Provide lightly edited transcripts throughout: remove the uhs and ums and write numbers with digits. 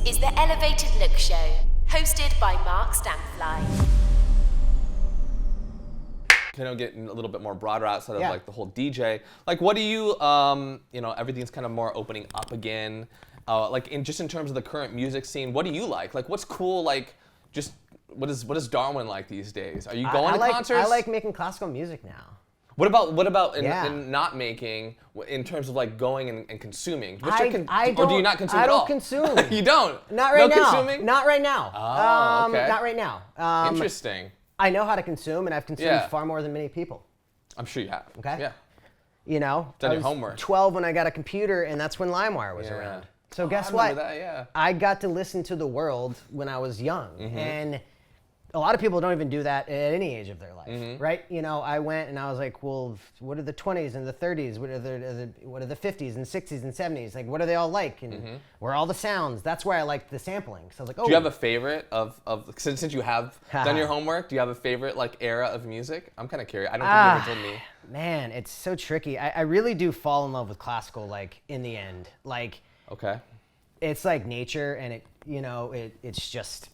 is the Elevated Look Show, hosted by Mark Stampfly. Kind of getting a little bit more broader outside of like the whole DJ. Like, what do you, everything's kind of more opening up again. Like, in terms of the current music scene, what do you like? Like, what's cool? Like, just what is Darwin like these days? Are you going to concerts? I like making classical music now. What about in not making, in terms of like going and consuming? Or do you not consume at all? I don't consume. You don't? Not right now. No consuming? Not right now. Oh, okay. Not right now. Interesting. I know how to consume, and I've consumed far more than many people. I'm sure you have. Okay. Yeah. You know, Done I your was homework. 12 when I got a computer, and that's when LimeWire was around. So guess what? That, yeah. I got to listen to the world when I was young, and a lot of people don't even do that at any age of their life, right? You know, I went and I was like, well, what are the 20s and the 30s? What are the 50s and 60s and 70s? Like, what are they all like? And where are all the sounds? That's where I liked the sampling. So I was like, oh. Do you have a favorite of since you have done your homework? Do you have a favorite like era of music? I'm kind of curious. I don't think you ever told me. Man, it's so tricky. I really do fall in love with classical, like in the end. Like, okay, it's like nature, and it's just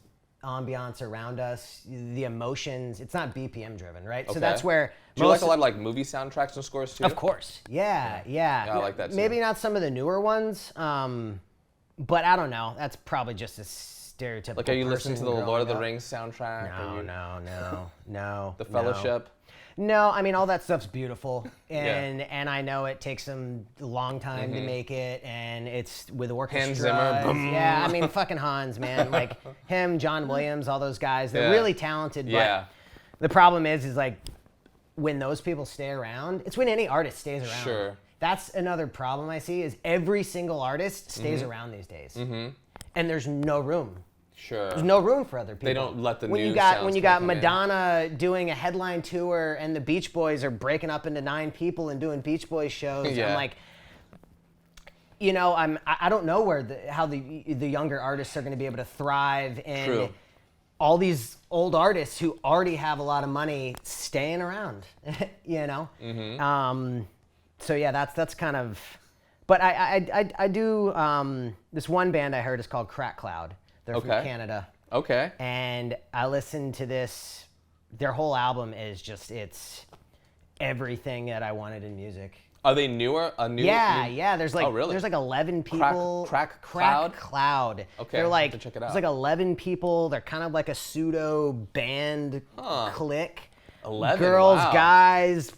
ambiance around us, the emotions. It's not BPM driven, right? Okay. So that's where. Do you like a lot of like movie soundtracks and scores too? Of course, yeah. I like that too. Maybe not some of the newer ones, but I don't know. That's probably just a stereotypical. Like, are you listening to the Lord of the up. Rings soundtrack? No. The Fellowship. No, I mean, all that stuff's beautiful, and I know it takes them a long time to make it, and it's with orchestra. Hans Zimmer. Boom. Yeah, I mean, fucking Hans, man. Like, him, John Williams, all those guys, they're really talented, but the problem is like, when those people stay around, it's when any artist stays around. Sure. That's another problem I see, is every single artist stays around these days. And there's no room. Sure. There's no room for other people. They don't let the when new you got sounds when you got come in. Madonna doing a headline tour and the Beach Boys are breaking up into 9 people and doing Beach Boys shows. I'm like, I don't know how the younger artists are going to be able to thrive, and all these old artists who already have a lot of money staying around. So yeah, that's kind of. But I do this one band I heard is called Crack Cloud. They're from Canada. Okay. And I listened to this. Their whole album is just, it's everything that I wanted in music. Are they newer? Yeah. There's like, really? There's like 11 people. Crack Cloud? Okay. They're like, I have to check it out. There's like 11 people. They're kind of like a pseudo band clique. 11. Girls, wow. guys,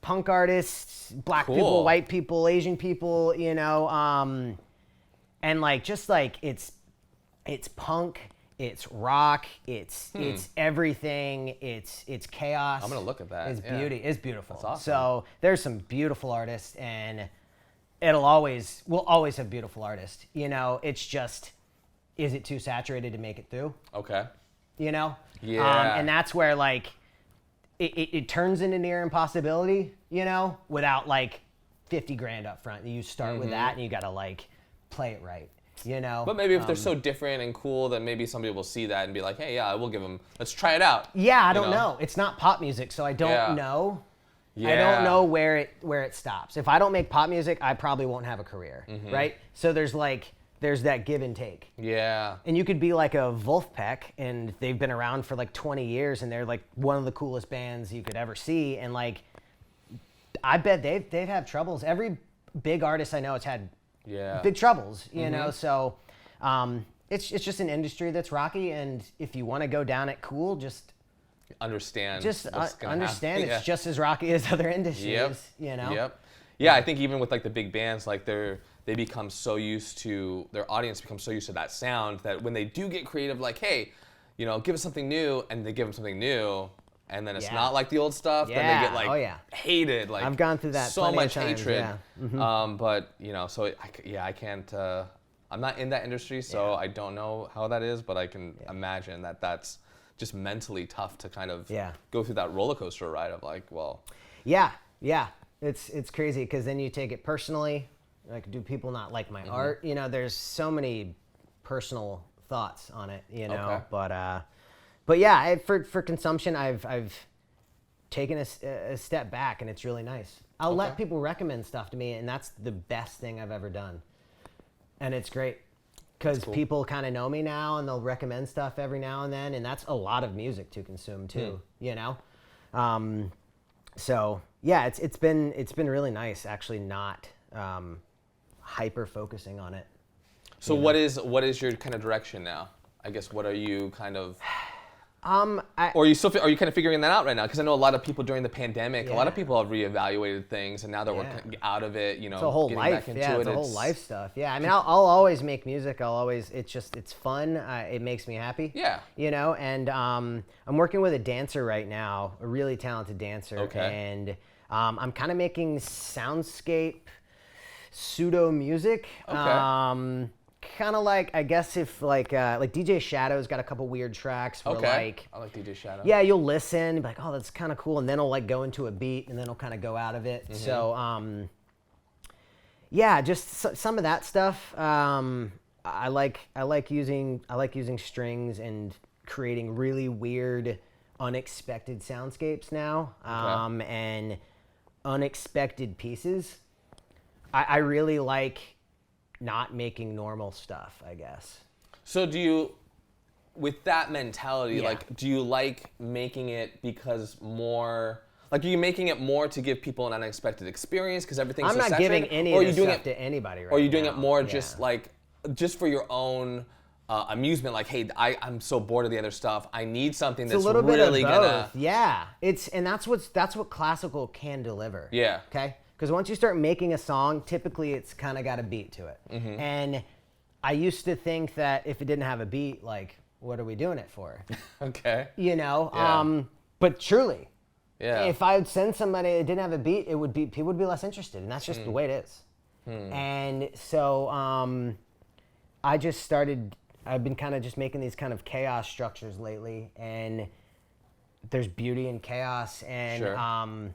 punk artists, black people, white people, Asian people, and like, just like, it's punk, it's rock, it's everything, it's chaos. I'm gonna look at that. It's beauty. It's beautiful. That's awesome. So there's some beautiful artists, and we'll always have beautiful artists. It's just, is it too saturated to make it through? Okay. Yeah. And that's where like it turns into near impossibility. Without like $50,000 up front. You start with that, and you gotta like play it right. But maybe if they're so different and cool, then maybe somebody will see that and be like, hey, I will give them, let's try it out. Yeah, I don't know. It's not pop music, so I don't know. Yeah. I don't know where it stops. If I don't make pop music, I probably won't have a career, right? So there's that give and take. Yeah. And you could be like a Wolfpack, and they've been around for like 20 years, and they're like one of the coolest bands you could ever see, and like, I bet they've had troubles. Every big artist I know has had big troubles, know. So it's just an industry that's rocky, and if you want to go down it cool, just understand. It's just as rocky as other industries. Yep. Yeah, I think even with like the big bands, like they become so used to, their audience becomes so used to that sound that when they do get creative, like, hey, give us something new, and they give them something new. And then it's not like the old stuff. Then they get like hated. Like, I've gone through that. So much times, hatred. Yeah. But so I can't. I'm not in that industry, so I don't know how that is. But I can imagine that that's just mentally tough to kind of go through that roller coaster ride of like, well. Yeah. It's crazy because then you take it personally. Like, do people not like my art? There's so many personal thoughts on it. But yeah, for consumption, I've taken a step back, and it's really nice. I'll let people recommend stuff to me, and that's the best thing I've ever done. And it's great. because people kind of know me now and they'll recommend stuff every now and then, and that's a lot of music to consume too, you know. So yeah, it's been really nice actually not hyper focusing on it. So what is your kind of direction now? I guess what are you kind of or are you kind of figuring that out right now? Because I know a lot of people during the pandemic, a lot of people have reevaluated things, and now that we're out of it, you know, it's a whole getting life. back into Yeah, it. it's a whole life stuff. Yeah, I mean, I'll always make music. It's fun. It makes me happy. Yeah. You know, and I'm working with a dancer right now, a really talented dancer. Okay. And I'm kind of making soundscape pseudo music. Okay. Kind of like, I guess if like DJ Shadow's got a couple weird tracks where like I like DJ Shadow. Yeah, you'll listen, be like, oh, that's kind of cool, and then it'll like go into a beat, and then it'll kind of go out of it. So yeah, just some of that stuff. I like using strings and creating really weird, unexpected soundscapes now, and unexpected pieces. I really like not making normal stuff, I guess. So do you, with that mentality, like, do you like making it because more, like, are you making it more to give people an unexpected experience because everything's I'm so not saturated? giving any of this stuff to anybody right now. Or are you doing it more just like, just for your own amusement, like, hey, I'm so bored of the other stuff. I need something that's really gonna. Yeah, and that's what classical can deliver. Yeah. Okay. Because once you start making a song, typically it's kind of got a beat to it. And I used to think that if it didn't have a beat, like, what are we doing it for? Okay. You know. But truly, yeah. If I would send somebody that didn't have a beat, people would be less interested, and that's just the way it is. And so I just started. I've been kind of just making these kind of chaos structures lately, and there's beauty in chaos, and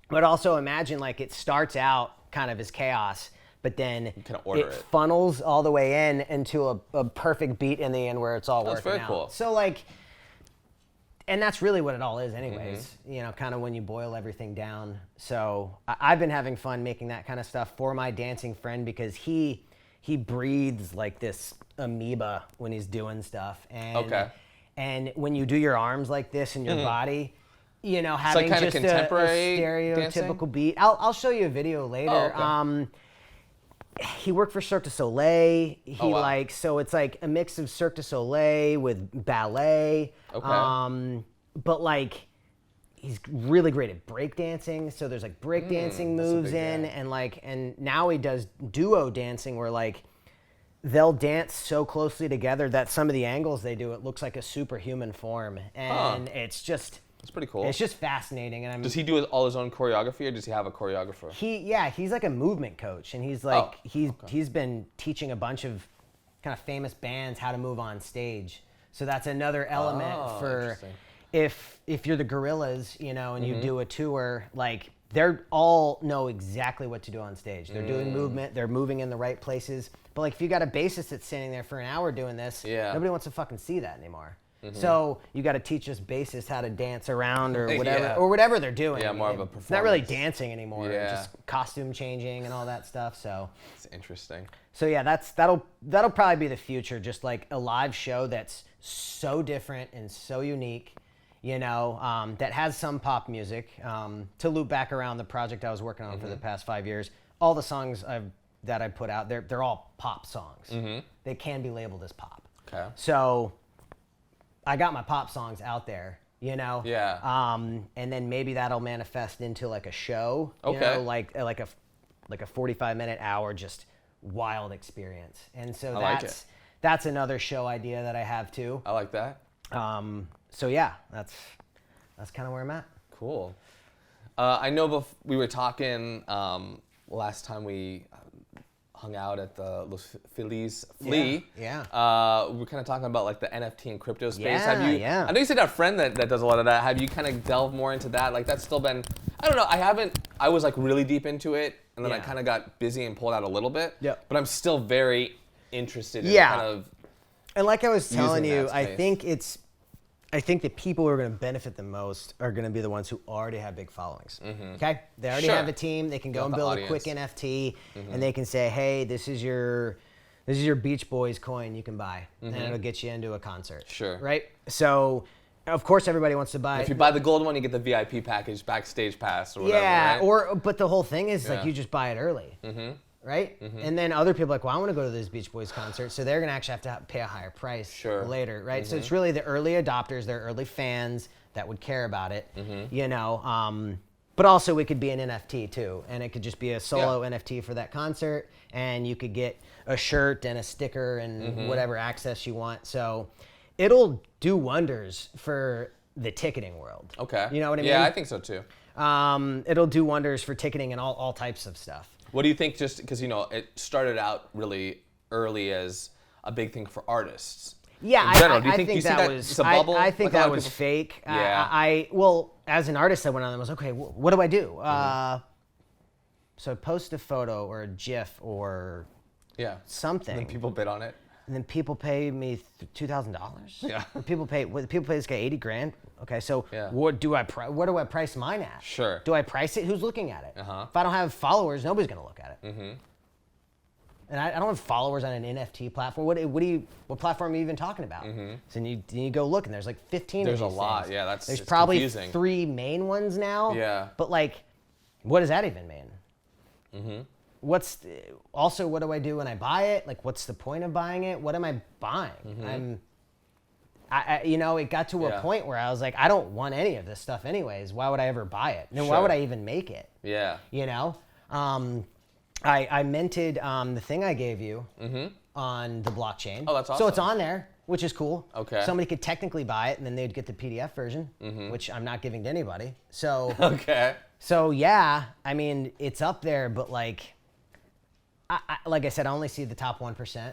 but also imagine like it starts out kind of as chaos, but then it funnels all the way into a perfect beat in the end where it's all working out. That's very cool. So like, and that's really what it all is anyways, you know, kind of when you boil everything down. So I've been having fun making that kind of stuff for my dancing friend because he breathes like this amoeba when he's doing stuff. And, and when you do your arms like this in your body, you know, having like just a stereotypical beat. I'll show you a video later. He worked for Cirque du Soleil. So it's like a mix of Cirque du Soleil with ballet. But like, he's really great at breakdancing. So there's like breakdancing moves and now he does duo dancing where like they'll dance so closely together that some of the angles they do, it looks like a superhuman form. And it's just... It's pretty cool. It's just fascinating, and does he do all his own choreography, or does he have a choreographer? He's like a movement coach, and he's like he's been teaching a bunch of kind of famous bands how to move on stage. So that's another element for if you're the Gorillaz, you know, and you do a tour, like they're all know exactly what to do on stage. They're doing movement, they're moving in the right places. But like if you got a bassist that's standing there for an hour doing this, nobody wants to fucking see that anymore. So you got to teach us bassists how to dance around or whatever they're doing. Yeah, more of a performance. It's not really dancing anymore. Yeah. Just costume changing and all that stuff. So it's interesting. So yeah, that'll probably be the future. Just like a live show that's so different and so unique, you know, that has some pop music. To loop back around the project I was working on for the past 5 years, all the songs that I put out, they're all pop songs. They can be labeled as pop. Okay. So I got my pop songs out there, you know? Yeah. And then maybe that'll manifest into like a show, you know, like a 45-minute hour, just wild experience. And so that's another show idea that I have too. I like that. So yeah, that's kind of where I'm at. Cool. I know we were talking last time we hung out at the Los Feliz Flea. Yeah. We were kind of talking about like the NFT and crypto space. Yeah, I know you said you have a friend that does a lot of that. Have you kind of delved more into that? Like that's still been, I don't know. I was like really deep into it, and then I kind of got busy and pulled out a little bit. Yeah. But I'm still very interested in kind of. And like I was telling you, I think the people who are going to benefit the most are going to be the ones who already have big followings. Okay? They already have a team. They can go and build a quick NFT, and they can say, hey, this is your This is your Beach Boys coin you can buy, and it'll get you into a concert. Sure. Right? So, of course, everybody wants to buy. If you buy the gold one, you get the VIP package, backstage pass, or whatever. Yeah, right? but the whole thing is like you just buy it early. Right? And then other people are like, well, I want to go to this Beach Boys concert, so they're gonna actually have to pay a higher price later, right? So it's really the early adopters, they're early fans that would care about it, you know. But also, it could be an NFT too, and it could just be a solo NFT for that concert, and you could get a shirt and a sticker and whatever access you want. So it'll do wonders for the ticketing world. Okay. You know what I mean? Yeah, I think so too. It'll do wonders for ticketing and all types of stuff. What do you think, just because, you know, it started out really early as a big thing for artists? Yeah, in general, do you I think think you see that that was. it's a bubble? I think Like a lot that of was people- fake. Yeah. Well, as an artist, I went on and was okay. What do I do? So I post a photo or a GIF or something. And then people bid on it. And then people pay me $2,000. Yeah. People pay this guy $80,000. Okay, so what do I price mine at? Sure. Do I price it? Who's looking at it? Uh-huh. If I don't have followers, nobody's gonna look at it. And I don't have followers on an NFT platform. What platform are you even talking about? So you go look, and there's like 15 There's of a these lot. things. Yeah, There's it's probably confusing. 3 main ones now. Yeah. But like, what does that even mean? What do I do when I buy it? Like, what's the point of buying it? What am I buying? You know, it got to a point where I was like, I don't want any of this stuff anyways. Why would I ever buy it? And why would I even make it? Yeah. You know? I minted the thing I gave you on the blockchain. Oh, that's awesome. So it's on there, which is cool. Okay. Somebody could technically buy it, and then they'd get the PDF version, which I'm not giving to anybody. So Okay. So yeah, I mean, it's up there, but like, like I said, I only see the top 1%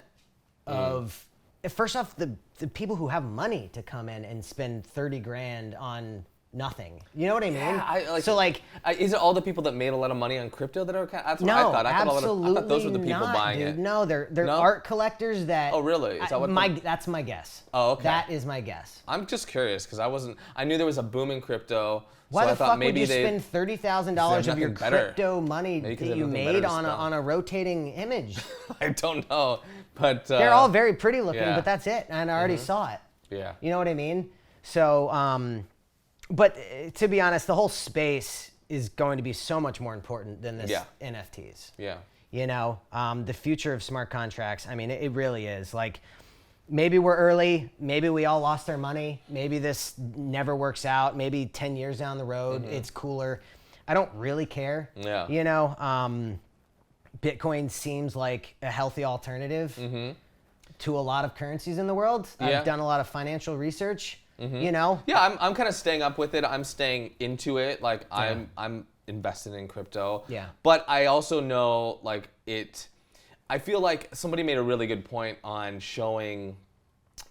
of. First off, the people who have money to come in and spend $30,000 on nothing. You know what I mean? Yeah, is it all the people that made a lot of money on crypto that are? That's what no, I thought. absolutely I thought those were the people not, buying dude. it. No, they're No? art collectors that. Oh, really? Is that what that's my guess. Oh, okay. That is my guess. I'm just curious because I knew there was a boom in crypto. Why so the I thought fuck maybe would you they spend $30,000 of your nothing better. crypto money Maybe 'cause that they have you nothing made better to spend. on a rotating image? I don't know, but They're all very pretty looking, yeah. but that's it. And I already saw it. Yeah. You know what I mean? So, but to be honest, the whole space is going to be so much more important than this NFTs. Yeah. You know, the future of smart contracts, I mean, it really is. Like, maybe we're early. Maybe we all lost our money. Maybe this never works out. Maybe 10 years down the road, it's cooler. I don't really care. Yeah. You know, Bitcoin seems like a healthy alternative to a lot of currencies in the world. Yeah. I've done a lot of financial research. You know? Yeah, I'm kind of staying up with it. I'm staying into it. Like I'm invested in crypto. Yeah. But I also know like I feel like somebody made a really good point on showing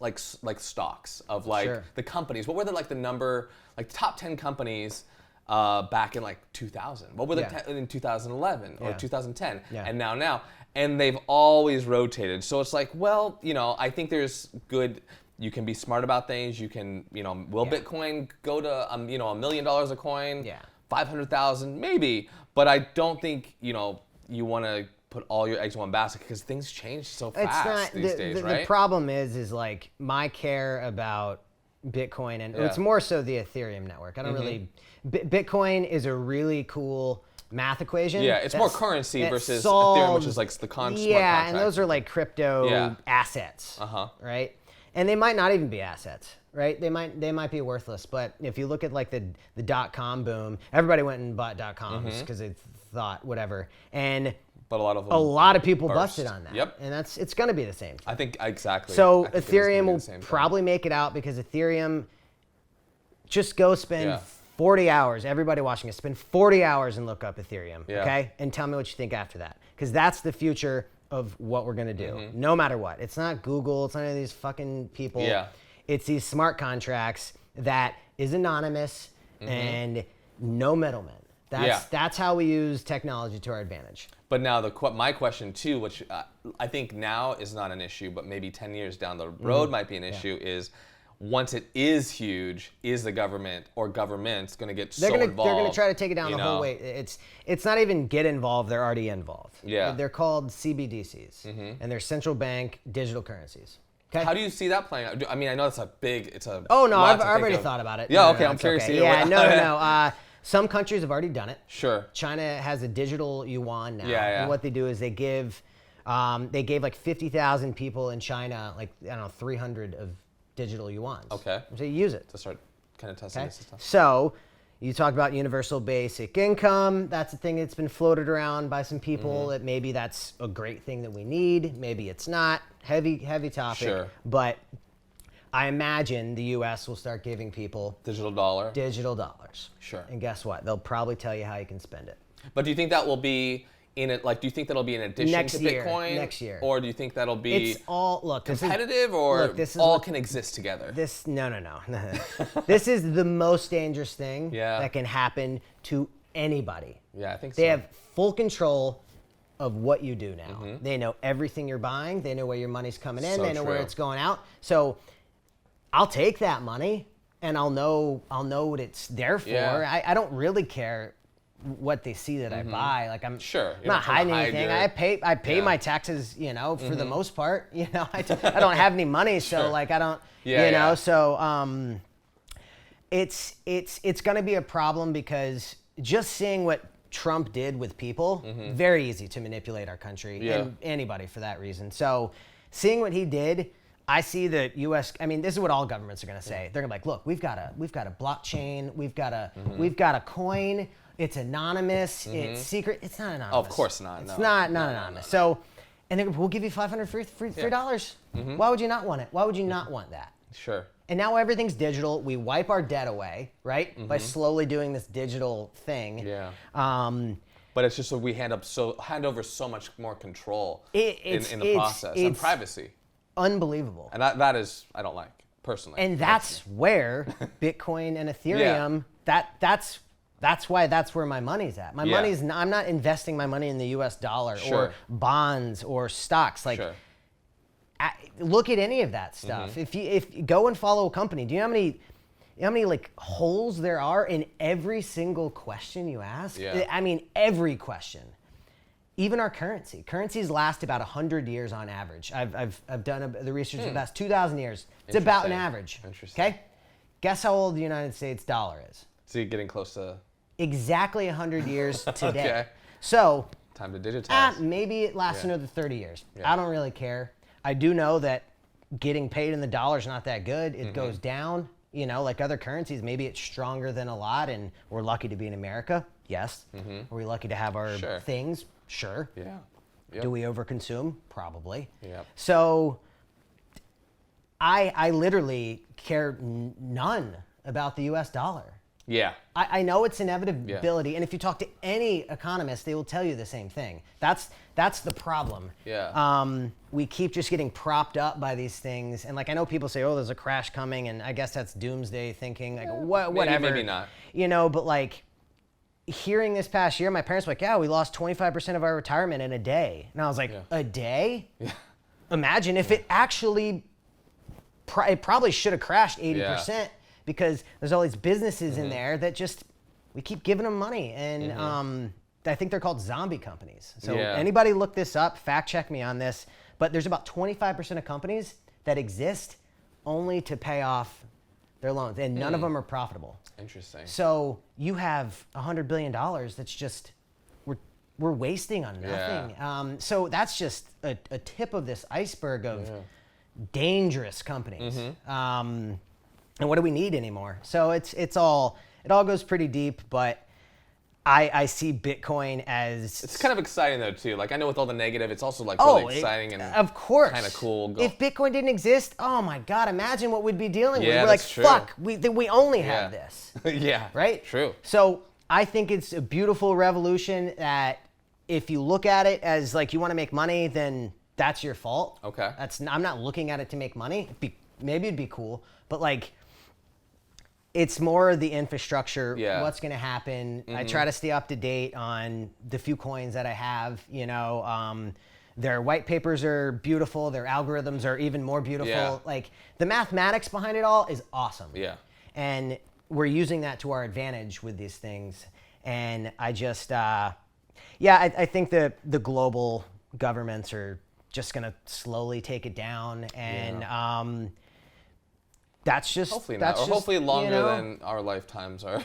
like stocks of like the companies. What were the top 10 companies back in like 2000? What were in 2011 or 2010? Yeah. And now. And they've always rotated. So it's like, well, you know, I think there's good. You can be smart about things. You can, you know, will Bitcoin go to, you know, $1 million a coin? Yeah. 500,000, maybe. But I don't think, you know, you want to put all your eggs in one basket because things change so fast these days, right? The problem is like my care about Bitcoin, and it's more so the Ethereum network. I don't really. Bitcoin is a really cool math equation. Yeah, it's more currency versus Ethereum, which is like the smart contract. Yeah, and those are like crypto assets, right? And they might not even be assets, right? They might be worthless. But if you look at like the .com boom, everybody went and bought .coms because they thought whatever, but a lot of people busted on that. Yep. And it's going to be the same. I think exactly. So I think Ethereum will probably make it out because Ethereum, just go spend 40 hours, everybody watching us, spend 40 hours and look up Ethereum, okay? And tell me what you think after that. Because that's the future of what we're gonna do, no matter what. It's not Google, it's not any of these fucking people. Yeah. It's these smart contracts that is anonymous and no middleman. That's how we use technology to our advantage. But now my question too, which I think now is not an issue, but maybe 10 years down the road might be an issue, is once it is huge, is the government or governments going to get so involved? They're going to try to take it down the whole way. It's not even get involved. They're already involved. Yeah. They're called CBDCs, and they're central bank digital currencies. Okay. How do you see that playing out? I mean, I know it's Oh, no, I've already thought about it. Yeah, No, okay, I'm curious to hear Yeah, what- no. Some countries have already done it. Sure. China has a digital yuan now. Yeah. And what they do is they gave like 50,000 people in China, like, I don't know, 300 of digital yuans. Okay. So you use it. To start kind of testing this stuff. So you talk about universal basic income. That's a thing that's been floated around by some people. That maybe that's a great thing that we need. Maybe it's not. Heavy topic. Sure. But I imagine the U.S. will start giving people Digital dollar. digital dollars. Sure. And guess what? They'll probably tell you how you can spend it. But do you think that will be in it? Like, do you think that'll be in addition Next to year, Bitcoin? next year. Or do you think that'll be It's all competitive, or this is all what- can exist together? No. This is the most dangerous thing that can happen to anybody. Yeah, I think They so. have full control of what you do now. They know everything you're buying. They know where your money's coming in. So They know where true. it's going out. So I'll take that money and I'll know what it's there for. Yeah. I don't really care what they see that I buy. Like I'm Sure. I'm not hiding anything. I pay my taxes, for the most part. I don't have any money, so Sure. like I don't Yeah. so it's going to be a problem because just seeing what Trump did with people, very easy to manipulate our country and anybody for that reason. So seeing what he did, I see the U.S. I mean, this is what all governments are going to say. They're going to be like, look, we've got a blockchain, we've got a coin. It's anonymous. It's secret. It's not anonymous. Oh, of course not. It's No. not anonymous. So, and they're, we'll give you $500 free dollars. Why would you not want it? Why would you not want that? Sure. And now everything's digital. We wipe our debt away, right? By slowly doing this digital thing. Yeah. But it's just that we hand over so much more control in the process and privacy. Unbelievable. And that is, I don't like, personally. And that's where Bitcoin and Ethereum, that's where my money's at. My money's I'm not investing my money in the US dollar or bonds or stocks. Like, look at any of that stuff. If you go and follow a company, do you know how many like holes there are in every single question you ask? Yeah. I mean, every question. Even our currencies last about 100 years on average. I've done the research the past 2,000 years. It's about an average. Interesting. Okay, guess how old the United States dollar is? So you're getting close to Exactly 100 years today. Okay. So time to digitize. maybe it lasts another 30 years. I don't really care. I do know that getting paid in the dollar is not that good. It goes down. Like other currencies, maybe it's stronger than a lot, and we're lucky to be in America. Yes. Are we lucky to have our things? Sure. Yeah. Yep. Do we overconsume? Probably. Yep. So I literally care none about the US dollar. Yeah. I know it's inevitability, and if you talk to any economist, they will tell you the same thing. That's the problem. Yeah. We keep just getting propped up by these things, and like I know people say, "Oh, there's a crash coming," and I guess that's doomsday thinking. Like whatever. Maybe not. But like hearing this past year, my parents were like, "Yeah, we lost 25% of our retirement in a day," and I was like, "A day? Yeah. Imagine if it actually. It probably should have crashed 80%. Yeah. Because there's all these businesses in there that just, we keep giving them money. And I think they're called zombie companies. So anybody look this up, fact check me on this. But there's about 25% of companies that exist only to pay off their loans. And none of them are profitable. Interesting. So you have $100 billion that's just, we're wasting on nothing. Yeah. So that's just a tip of this iceberg of dangerous companies. And what do we need anymore? So it all goes pretty deep, but I see Bitcoin as... It's kind of exciting though too. Like I know with all the negative, it's also like really exciting and of course kind of cool. If Bitcoin didn't exist, oh my God, imagine what we'd be dealing with. We're like, true. fuck, we only have this. Yeah. Right? True. So I think it's a beautiful revolution that if you look at it as like you want to make money, then that's your fault. Okay. I'm not looking at it to make money. Maybe it'd be cool, but like, it's more the infrastructure, what's going to happen. I try to stay up to date on the few coins that I have, Their white papers are beautiful. Their algorithms are even more beautiful. Yeah. Like the mathematics behind it all is awesome. Yeah. And we're using that to our advantage with these things. And I just, I think the global governments are just going to slowly take it down. And that's just... Hopefully that's not. Or just, hopefully longer you know, than our lifetimes are.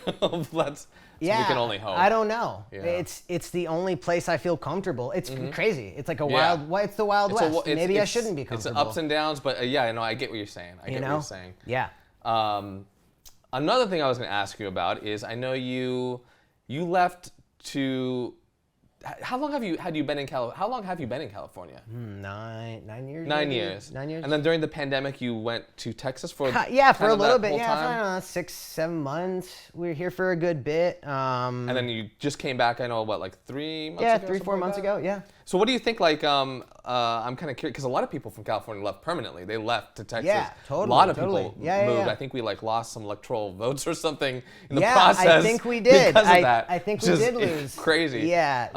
That's, we yeah, can only hope. I don't know. Yeah. It's the only place I feel comfortable. It's crazy. It's like a Yeah. it's the Wild West. Maybe I shouldn't be comfortable. It's ups and downs, but yeah, no, I get what you're saying. I get what you're saying. Yeah. Another thing I was going to ask you about is I know you left to... How long have you been in California? 9 years. 9 years. 9 years. And then during the pandemic, you went to Texas for for a little bit. Yeah, I don't know, 6-7 months. We were here for a good bit. And then you just came back. I know what, like 3 months ago. Yeah, 3-4 months ago. Yeah. So what do you think? Like, I'm kind of curious because a lot of people from California left permanently. They left to Texas. Yeah, totally. A lot of people moved. Yeah. I think we lost some electoral votes or something in the process. I think we did. Because of that. I think we did lose. Crazy. Yeah.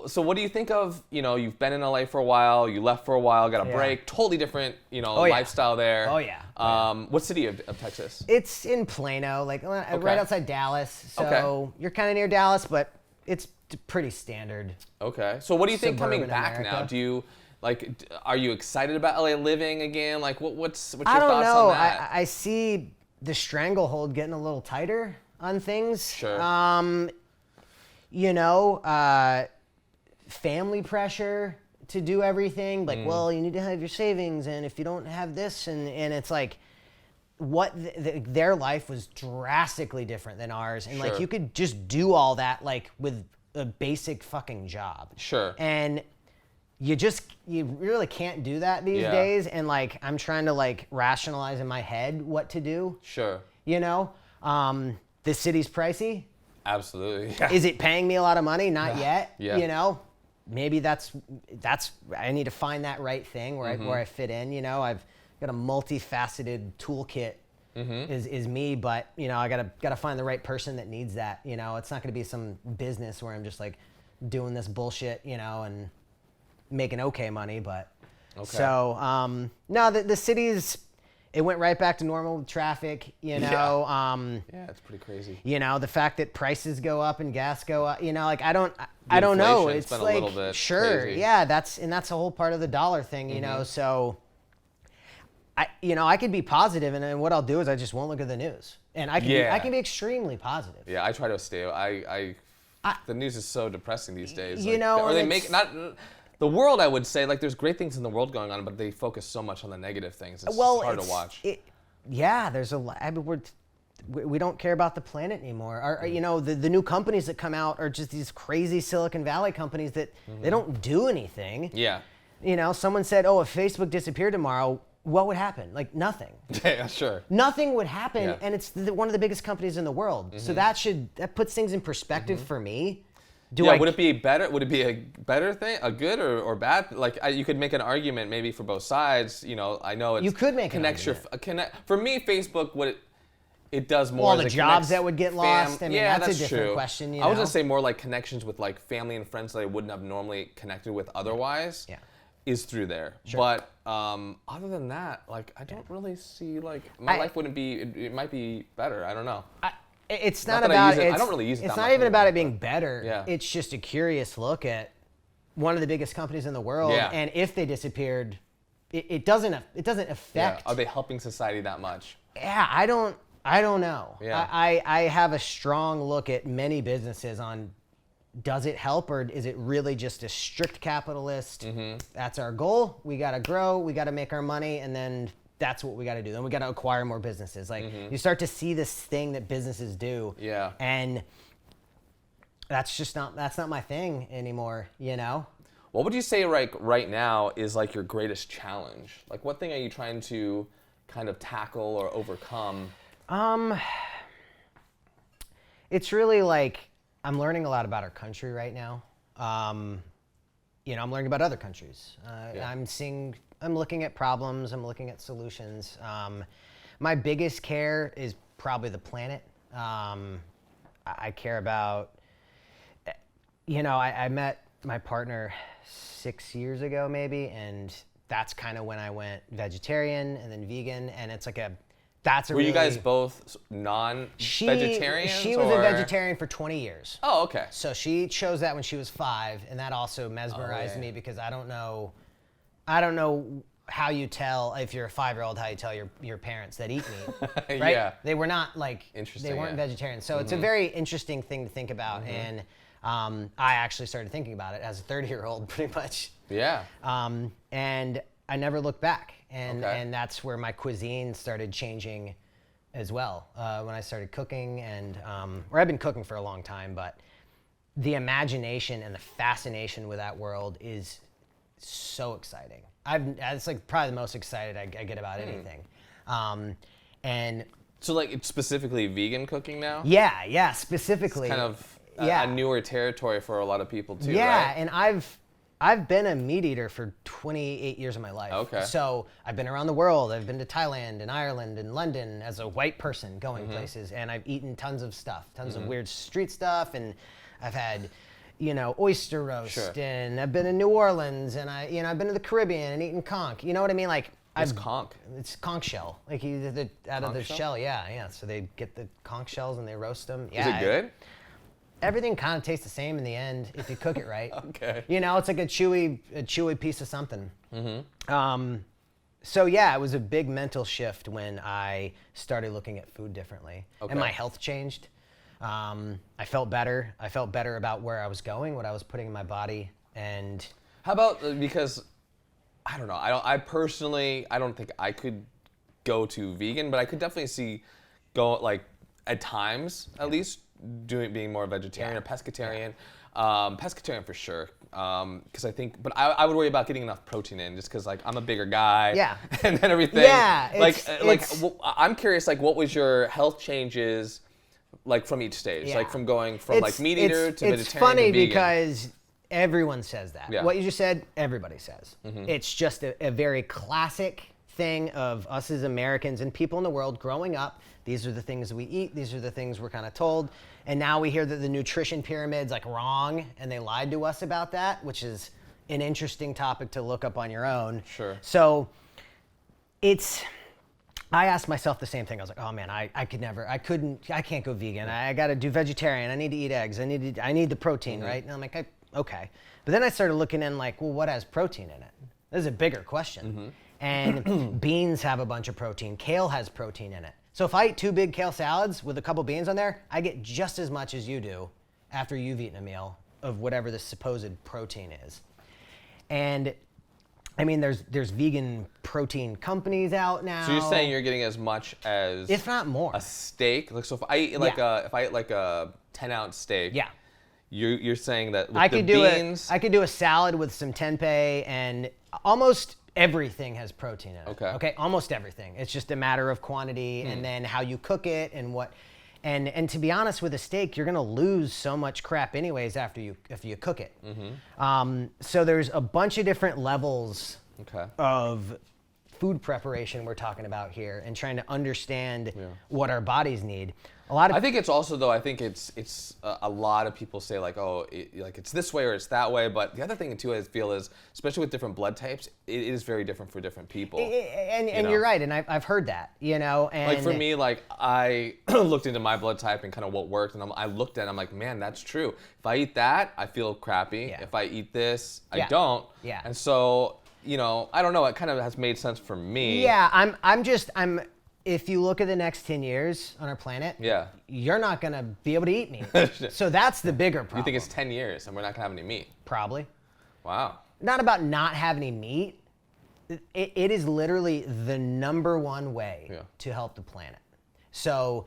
So what do you think of, you've been in LA for a while, you left for a while, got a break, totally different, lifestyle there. Oh, yeah. What city of Texas? It's in Plano, like right outside Dallas. So you're kind of near Dallas, but it's pretty standard. Okay. So what do you think coming Suburban back America. now? Do you, are you excited about LA living again? Like, what's your I don't thoughts know. on that? I see the stranglehold getting a little tighter on things. Sure. Family pressure to do everything. Like, well, you need to have your savings, and if you don't have this, and it's like, their life was drastically different than ours, and like you could just do all that like with a basic fucking job. Sure. And you really can't do that these days, and like I'm trying to like rationalize in my head what to do. Sure. The city's pricey. Absolutely. Yeah. Is it paying me a lot of money? Not yet. Yeah. Maybe that's I need to find that right thing where I fit in. I've got a multifaceted toolkit. Is me, but I gotta find the right person that needs that. It's not gonna be some business where I'm just like doing this bullshit, and making okay money. But so no, the city's. It went right back to normal with traffic, Yeah, it's pretty crazy. The fact that prices go up and gas go up, I don't know. It's been like, a little bit sure, crazy. yeah, that's a whole part of the dollar thing, so I could be positive, and then what I'll do is I just won't look at the news. And I can be extremely positive. Yeah, I try to stay. The news is so depressing these days. The world, I would say, like, there's great things in the world going on, but they focus so much on the negative things. It's hard to watch. There's a lot. We don't care about the planet anymore. The new companies that come out are just these crazy Silicon Valley companies that they don't do anything. Yeah. Someone said, oh, if Facebook disappeared tomorrow, what would happen? Like, nothing. Yeah, sure. Nothing would happen, and it's one of the biggest companies in the world. So that puts things in perspective for me. Would it be better? Would it be a better thing, a good or bad? Like you could make an argument maybe for both sides. I know it's you could make an argument. For me, Facebook, it does more. All the jobs that would get lost. I mean, that's a different question. I was gonna say more like connections with like family and friends that I wouldn't have normally connected with otherwise. Yeah. Is through there. Sure. But other than that, like I don't really see like my life wouldn't be. It might be better. I don't know. It's not about it. I don't really use it. It's not even about it being better. Yeah. It's just a curious look at one of the biggest companies in the world, and if they disappeared, it doesn't affect. Yeah. Are they helping society that much? Yeah, I don't know. Yeah. I have a strong look at many businesses on does it help or is it really just a strict capitalist? That's our goal. We got to grow. We got to make our money, and then that's what we got to do. Then we got to acquire more businesses. Like you start to see this thing that businesses do. Yeah. And that's not my thing anymore, What would you say right now is like your greatest challenge? Like what thing are you trying to kind of tackle or overcome? It's really like I'm learning a lot about our country right now. I'm learning about other countries. I'm looking at problems. I'm looking at solutions. My biggest care is probably the planet. I care about, I met my partner 6 years ago maybe, and that's kind of when I went vegetarian and then vegan, and it's like Were you guys both non-vegetarians? She was a vegetarian for 20 years. Oh, okay. So she chose that when she was 5, and that also mesmerized me because I don't know how you tell, if you're a 5-year-old, how you tell your parents that eat meat, right? Yeah. They were not like, Interesting, they weren't vegetarians. So it's a very interesting thing to think about, and I actually started thinking about it as a 30-year-old pretty much. Yeah. And I never looked back. And that's where my cuisine started changing as well. When I started cooking, or I've been cooking for a long time, but the imagination and the fascination with that world is so exciting. It's like probably the most excited I get about anything. And so like it's specifically vegan cooking now? Yeah, specifically. It's kind of a newer territory for a lot of people too, yeah, right? and I've been a meat eater for 28 years of my life. Okay. So I've been around the world. I've been to Thailand and Ireland and London as a white person going places, and I've eaten tons of stuff, tons of weird street stuff, and I've had, oyster roast, and I've been to New Orleans, and I've been to the Caribbean and eaten conch. You know what I mean? Like, What's conch? It's conch shell. Like out of the shell, yeah. So they get the conch shells and they roast them. Yeah. Is it good? Everything kind of tastes the same in the end if you cook it right. Okay. It's like a chewy piece of something. So yeah, it was a big mental shift when I started looking at food differently, and my health changed. I felt better. I felt better about where I was going, what I was putting in my body, and how about, because I don't know, I personally don't think I could go to vegan, but I could definitely like at times at least being more vegetarian or pescatarian. Pescatarian for sure, because I think, but I would worry about getting enough protein in, just because like I'm a bigger guy. Yeah. And then everything. Yeah. I'm curious, like, what was your health changes like from each stage, like from going from like meat eater to vegetarian. It's funny to vegan. because everyone says that. Yeah. What you just said, everybody says. It's just a very classic thing of us as Americans and people in the world growing up. These are the things we eat. These are the things we're kind of told. And now we hear that the nutrition pyramid's like wrong, and they lied to us about that, which is an interesting topic to look up on your own. Sure. So I asked myself the same thing. I was like, oh man, I can't go vegan. I got to do vegetarian. I need to eat eggs. I need the protein, right? And I'm like, okay. But then I started looking in like, well, what has protein in it? This is a bigger question. And beans have a bunch of protein. Kale has protein in it. So if I eat 2 big kale salads with a couple beans on there, I get just as much as you do after you've eaten a meal of whatever the supposed protein is. And I mean, there's vegan protein companies out now. So you're saying you're getting as much as, if not more, a steak? Like, so if I eat like a 10-ounce steak, you're saying that with I could do a salad with some tempeh, and almost everything has protein in it. Okay, almost everything. It's just a matter of quantity and then how you cook it and what. And to be honest, with a steak, you're gonna lose so much crap anyways if you cook it. So there's a bunch of different levels of food preparation we're talking about here, and trying to understand what our bodies need. I think it's also, though, I think it's a lot of people say like, oh, like it's this way or it's that way. But the other thing too, I feel, is especially with different blood types, it is very different for different people. And you're right, and I've heard that, And like for me, like I looked into my blood type and kind of what worked, and I looked at it, I'm like, man, that's true. If I eat that, I feel crappy. If I eat this, I don't. And so, I don't know. It kind of has made sense for me. Yeah, I'm. If you look at the next 10 years on our planet, you're not going to be able to eat meat. So that's the bigger problem. You think it's 10 years and we're not going to have any meat? Probably. Wow. Not about not having any meat. It is literally the number one way to help the planet. So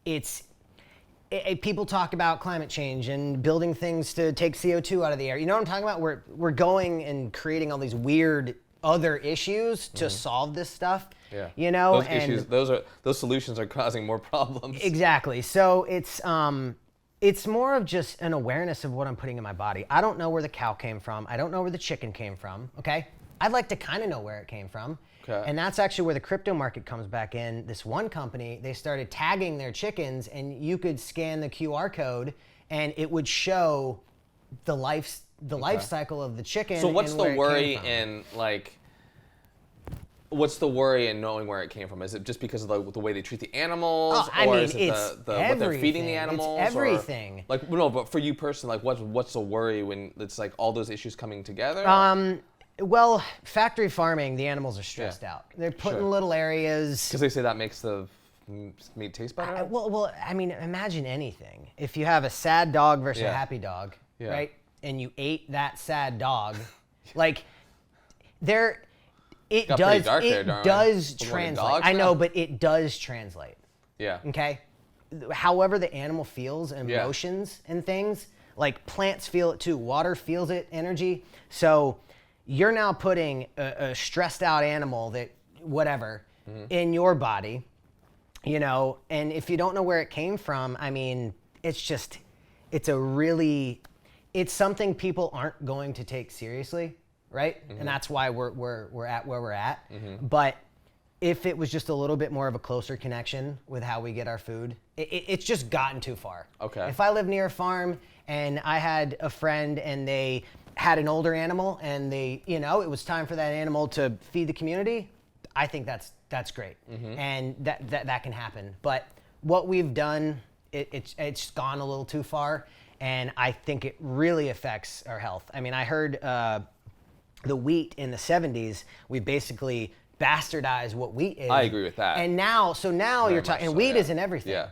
people talk about climate change and building things to take CO2 out of the air. You know what I'm talking about? We're going and creating all these weird other issues to solve this stuff. Those solutions are causing more problems. Exactly. So it's more of just an awareness of what I'm putting in my body. I don't know where the cow came from. I don't know where the chicken came from. Okay. I'd like to kind of know where it came from. Okay. And that's actually where the crypto market comes back in. This one company, they started tagging their chickens, and you could scan the QR code and it would show the the life cycle of the chicken. So what's and the where it worry came from. in like? What's the worry in knowing where it came from? Is it just because of the way they treat the animals, or is it it's what they're feeding the everything. animals? It's everything. Or, like no, but for you personally, like what's the worry when it's like all those issues coming together? Well, factory farming, the animals are stressed out. They're put in little areas. Because they say that makes the meat taste better. Well, I mean, imagine anything. If you have a sad dog versus a happy dog, right? And you ate that sad dog, like it Got does dark there, it Darwin. does We're going translate. dogs I now? know, but it does translate. Yeah. Okay. However the animal feels and emotions and things, like plants feel it too. Water feels it, energy. So you're now putting a stressed out animal that whatever in your body, you know, and if you don't know where it came from, I mean, it's something people aren't going to take seriously, right? And that's why we're at where we're at. But if it was just a little bit more of a closer connection with how we get our food, it's just gotten too far. Okay. If I lived near a farm and I had a friend and they had an older animal and it was time for that animal to feed the community, I think that's great. And that can happen. But what we've done, it's gone a little too far, and I think it really affects our health. I mean, I heard the wheat in the 70s, we basically bastardized what wheat is. I agree with that. And now you're talking, and wheat isn't everything. Yeah.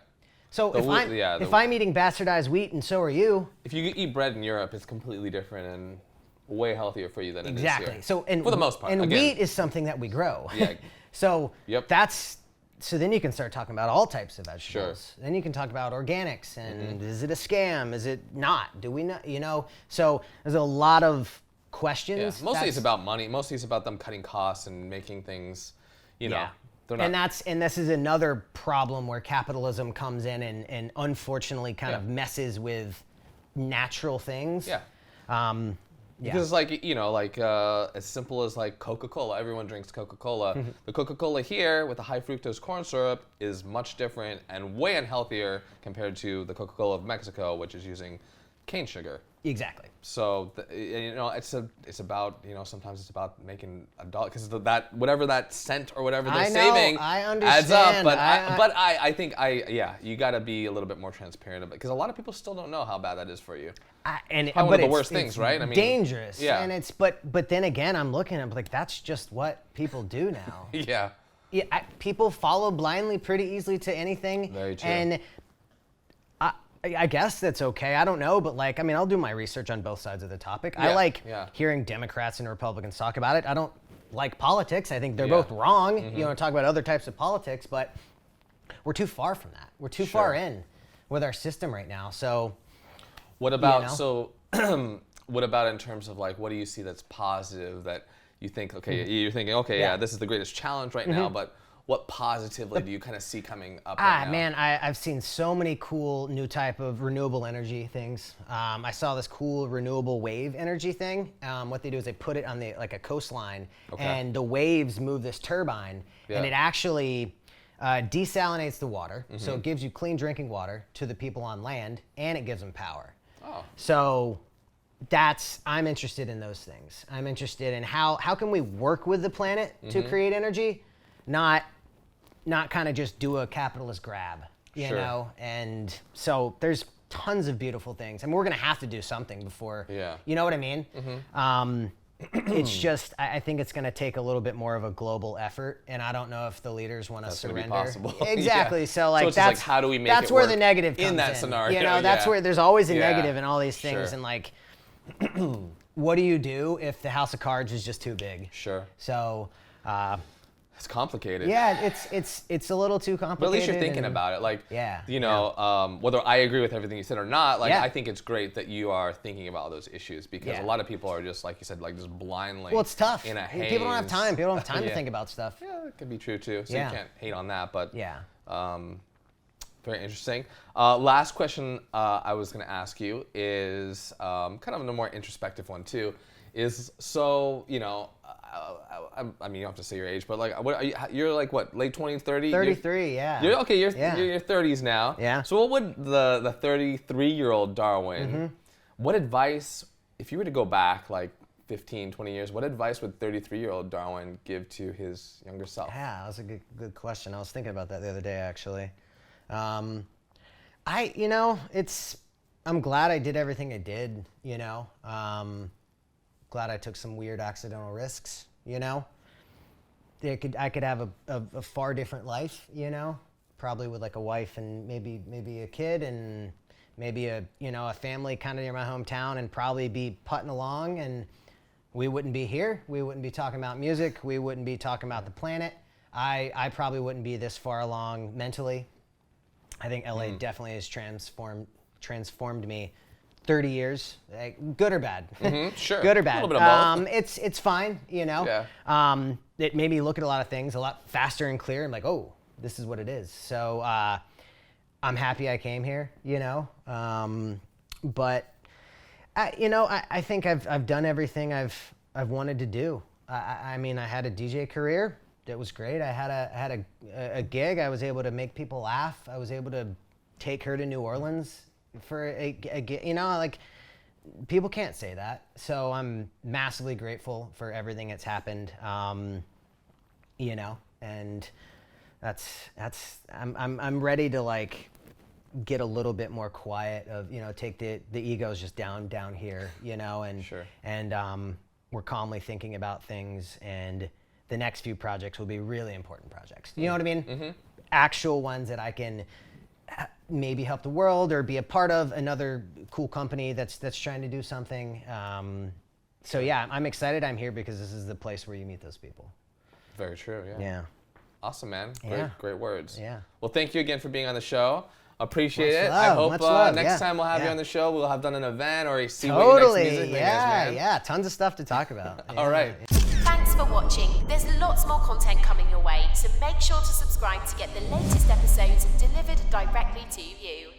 So if I'm eating bastardized wheat and so are you. If you eat bread in Europe, it's completely different and way healthier for you than it is Exactly. here. So for the most part. And again, wheat is something that we grow. Yeah. So so then you can start talking about all types of vegetables. Sure. Then you can talk about organics and is it a scam? Is it not? Do we not? You know. So there's a lot of questions. Yeah. Mostly it's about money. Mostly it's about them cutting costs and making things, you know. Yeah. And this is another problem where capitalism comes in and unfortunately kind of messes with natural things. Yeah. Because as simple as like Coca-Cola, everyone drinks Coca-Cola. The Coca-Cola here with the high fructose corn syrup is much different and way unhealthier compared to the Coca-Cola of Mexico, which is using cane sugar. Exactly. So it's about sometimes it's about making a dollar because that whatever that cent or whatever they're saving adds up. But I think you got to be a little bit more transparent about it because a lot of people still don't know how bad that is for you. It's one of the worst things, right? I mean, dangerous. Yeah. And but then again, I'm looking at it like that's just what people do now. Yeah. Yeah. People follow blindly pretty easily to anything. Very true. And I guess that's okay. I don't know, but I'll do my research on both sides of the topic. I like hearing Democrats and Republicans talk about it. I don't like politics. I think they're both wrong. You know, talk about other types of politics, but we're too far from that. We're too far in with our system right now. So, what about what about in terms of what do you see that's positive that you think you're thinking this is the greatest challenge right now, but what positively do you kind of see coming up right now? Man, I've seen so many cool new type of renewable energy things. I saw this cool renewable wave energy thing. What they do is they put it on a coastline, and the waves move this turbine, and it actually desalinates the water, so it gives you clean drinking water to the people on land, and it gives them power. Oh. So I'm interested in those things. I'm interested in how can we work with the planet to create energy, not kind of just do a capitalist grab, you know? And so there's tons of beautiful things. I mean, we're going to have to do something before, you know what I mean? It's just, I think it's going to take a little bit more of a global effort, and I don't know if the leaders want to surrender. That's going to be possible. Exactly. So it's that's how do we make that's it where work the negative comes in that scenario? You know, that's where there's always a negative in all these things, Sure. and what do you do if the house of cards is just too big? Sure. So. It's complicated. Yeah, it's a little too complicated. But at least you're thinking about it. Whether I agree with everything you said or not, I think it's great that you are thinking about those issues because a lot of people are just, like you said, just blindly. Well, it's tough. In a haze. People don't have time. People don't have time to think about stuff. Yeah, that could be true too. So you can't hate on that, but very interesting. Last question I was going to ask you is kind of a more introspective one too. I mean, you don't have to say your age, but what are you? You're late 20s, 30? 33, yeah. You're your 30s now. Yeah. So what would the 33-year-old Darwin? What advice if you were to go back like 15, 20 years, what advice would 33-year-old Darwin give to his younger self? Yeah, that was a good question. I was thinking about that the other day, actually. I'm glad I did everything I did, glad I took some weird accidental risks, I could have a far different life, probably with like a wife and maybe a kid and maybe a family kind of near my hometown, and probably be putting along, and we wouldn't be here. We wouldn't be talking about music. We wouldn't be talking about the planet. I probably wouldn't be this far along mentally. I think LA definitely has transformed me. 30 years, good or bad? Sure. Good or bad? A little bit of both. It's fine, Yeah. It made me look at a lot of things a lot faster and clearer. I'm like, oh, this is what it is. So I'm happy I came here, but I think I've done everything I've wanted to do. I mean, I had a DJ career that was great. I had a gig. I was able to make people laugh. I was able to take her to New Orleans for a gig. Like, people can't say that. So I'm massively grateful for everything that's happened. And I'm ready to like get a little bit more quiet of, take the egos just down here, and Sure. And we're calmly thinking about things, and the next few projects will be really important projects. You know what I mean? Mm-hmm. Actual ones that I can maybe help the world or be a part of, another cool company that's trying to do something. So yeah, I'm excited I'm here because this is the place where you meet those people. Very true, yeah. Yeah. Awesome, man. Yeah. Great words. Yeah. Well, thank you again for being on the show. Appreciate Much it. love, I hope much love. next Yeah. time we'll have you Yeah. on the show, we'll have done an event or see Totally. what your next music thing is, man. Yeah. Tons of stuff to talk about. All right. Thanks for watching. There's lots more content coming your way, so make sure to subscribe to get the latest episodes delivered directly to you.